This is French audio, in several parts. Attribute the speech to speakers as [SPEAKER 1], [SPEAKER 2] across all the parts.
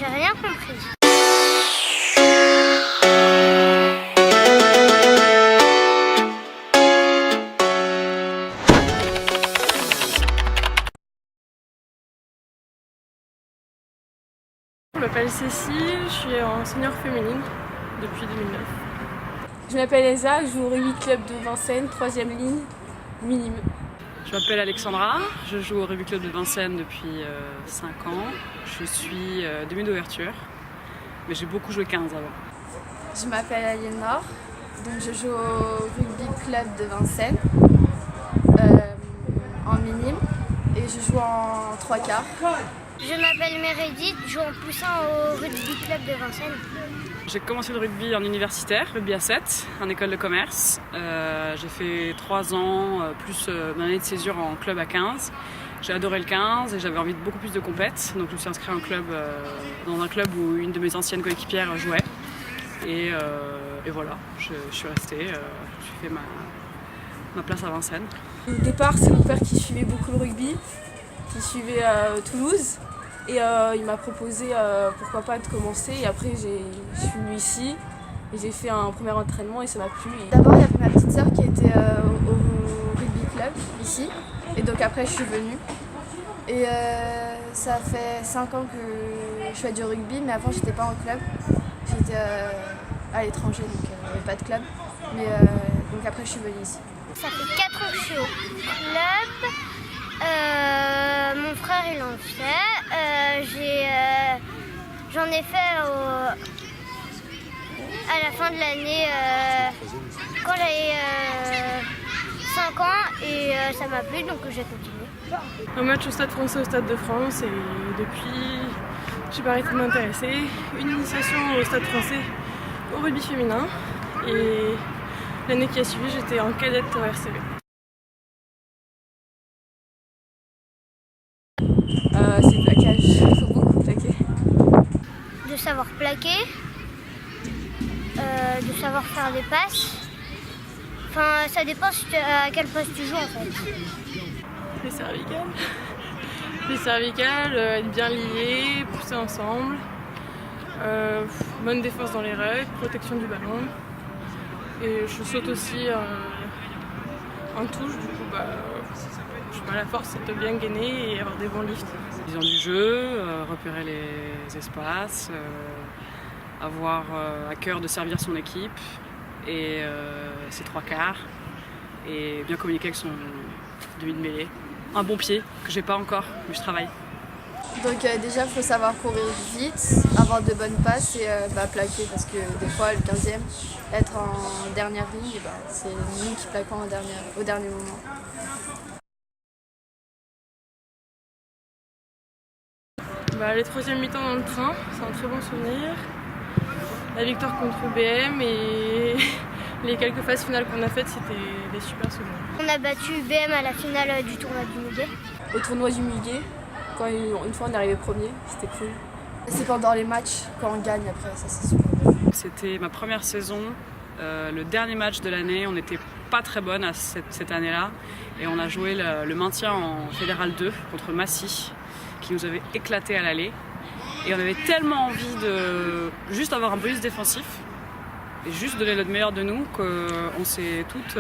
[SPEAKER 1] J'ai rien compris.
[SPEAKER 2] Je m'appelle Cécile, je suis en senior féminine depuis 2009.
[SPEAKER 3] Je m'appelle Elsa, je joue au rugby club de Vincennes, 3e ligne, minime.
[SPEAKER 4] Je m'appelle Alexandra, je joue au rugby club de Vincennes depuis 5 ans. Je suis demi d'ouverture, mais j'ai beaucoup joué 15 avant.
[SPEAKER 3] Je m'appelle Aliénor, donc je joue au rugby club de Vincennes, en minime, et je joue en 3/4.
[SPEAKER 1] Je m'appelle Meredith, je joue en poussin au rugby club de Vincennes.
[SPEAKER 4] J'ai commencé le rugby en universitaire, rugby à 7, en école de commerce. J'ai fait 3 ans, plus une année de césure en club à 15. J'ai adoré le 15 et j'avais envie de beaucoup plus de compètes. Donc je me suis inscrite dans un club où une de mes anciennes coéquipières jouait. Et voilà, je suis restée, j'ai fait ma place à Vincennes.
[SPEAKER 3] Au départ, c'est mon père qui suivait beaucoup le rugby, qui suivait Toulouse. Et il m'a proposé pourquoi pas de commencer, et après je suis venue ici et j'ai fait un premier entraînement et ça m'a plu. D'abord il y avait ma petite sœur qui était au rugby club ici, et donc après je suis venue. Et ça fait 5 ans que je fais du rugby, mais avant j'étais pas en club, j'étais à l'étranger, donc il n'y avait pas de club. Mais donc après je suis venue ici.
[SPEAKER 1] Ça fait 4 ans que je suis au club. Mon frère il en fait. J'en ai fait à la fin de l'année quand j'avais 5 ans et ça m'a plu donc j'ai continué.
[SPEAKER 2] Un match au Stade Français au Stade de France et depuis j'ai pas arrêté de m'intéresser. Une initiation au Stade Français au rugby féminin et l'année qui a suivi j'étais en cadette au RCV.
[SPEAKER 3] C'est le plaquage, il faut beaucoup plaquer.
[SPEAKER 1] De savoir plaquer, de savoir faire des passes. Enfin, ça dépend à quel poste tu joues en fait.
[SPEAKER 2] Les cervicales. Les cervicales, être bien liées, pousser ensemble. Bonne défense dans les règles, protection du ballon. Et je saute aussi en touche, du coup je sais pas, la force c'est de bien gainer et avoir des bons lifts.
[SPEAKER 4] Vision du jeu, repérer les espaces, avoir à cœur de servir son équipe et ses 3/4 et bien communiquer avec son demi de mêlée. Un bon pied que j'ai pas encore, mais je travaille.
[SPEAKER 3] Donc déjà il faut savoir courir vite, avoir de bonnes passes et plaquer, parce que des fois le 15e, être en dernière ligne, c'est nous qui plaquons au dernier moment.
[SPEAKER 2] Les 3e mi-temps dans le train, c'est un très bon souvenir. La victoire contre BM et les quelques phases finales qu'on a faites, c'était des super souvenirs.
[SPEAKER 1] On a battu BM à la finale du tournoi du Muguet.
[SPEAKER 3] Au tournoi du Muguet, quand une fois on est arrivé premier, c'était cool. C'est pendant les matchs, quand on gagne après, ça c'est super.
[SPEAKER 4] C'était ma première saison, le dernier match de l'année. On n'était pas très bonne à cette année-là et on a joué le maintien en Fédéral 2 contre Massy, qui nous avait éclaté à l'aller. Et on avait tellement envie de juste avoir un bonus défensif et juste donner notre meilleur de nous qu'on s'est toutes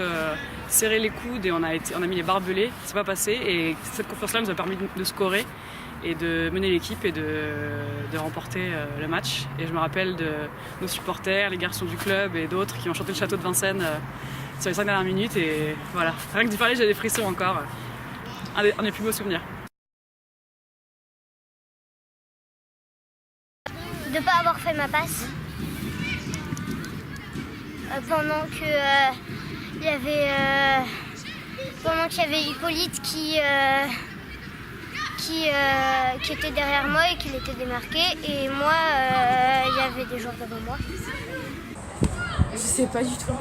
[SPEAKER 4] serré les coudes et on a mis les barbelés. C'est pas passé et cette confiance-là nous a permis de scorer et de mener l'équipe et de remporter le match. Et je me rappelle de nos supporters, les garçons du club et d'autres qui ont chanté le château de Vincennes sur les 5 dernières minutes. Et voilà, rien que d'y parler, j'ai des frissons encore. Un des plus beaux souvenirs.
[SPEAKER 1] De ne pas avoir fait ma passe pendant qu'il y avait Hippolyte qui était derrière moi et qu'il était démarqué et moi il y avait des joueurs devant moi.
[SPEAKER 3] Je sais pas du tout.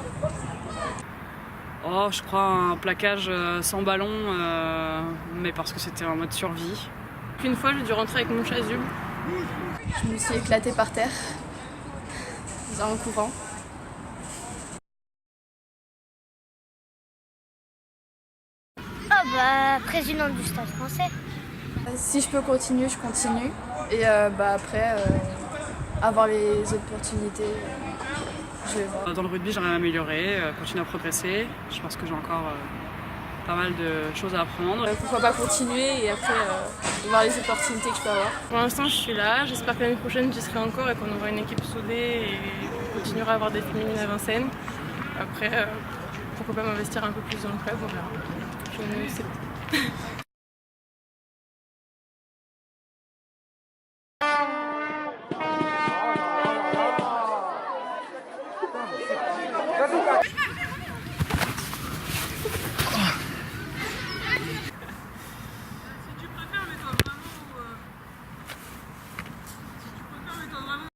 [SPEAKER 4] Oh, je crois un plaquage sans ballon, mais parce que c'était en mode survie.
[SPEAKER 2] Une fois j'ai dû rentrer avec mon chasuble.
[SPEAKER 3] Je me suis éclatée par terre, en courant.
[SPEAKER 1] Présidente du Stade Français.
[SPEAKER 3] Si je peux continuer, je continue. Et après, avoir les opportunités, je vais voir.
[SPEAKER 4] Dans le rugby, j'aimerais m'améliorer, continuer à progresser. Je pense que j'ai encore pas mal de choses à apprendre.
[SPEAKER 3] Pourquoi pas continuer et après voir les opportunités que je peux avoir.
[SPEAKER 2] Pour l'instant, je suis là. J'espère que l'année prochaine, j'y serai encore et qu'on aura une équipe soudée et qu'on continuera à avoir des féminines à Vincennes. Après, pourquoi pas m'investir un peu plus dans le club, on verra. Je ne sais pas.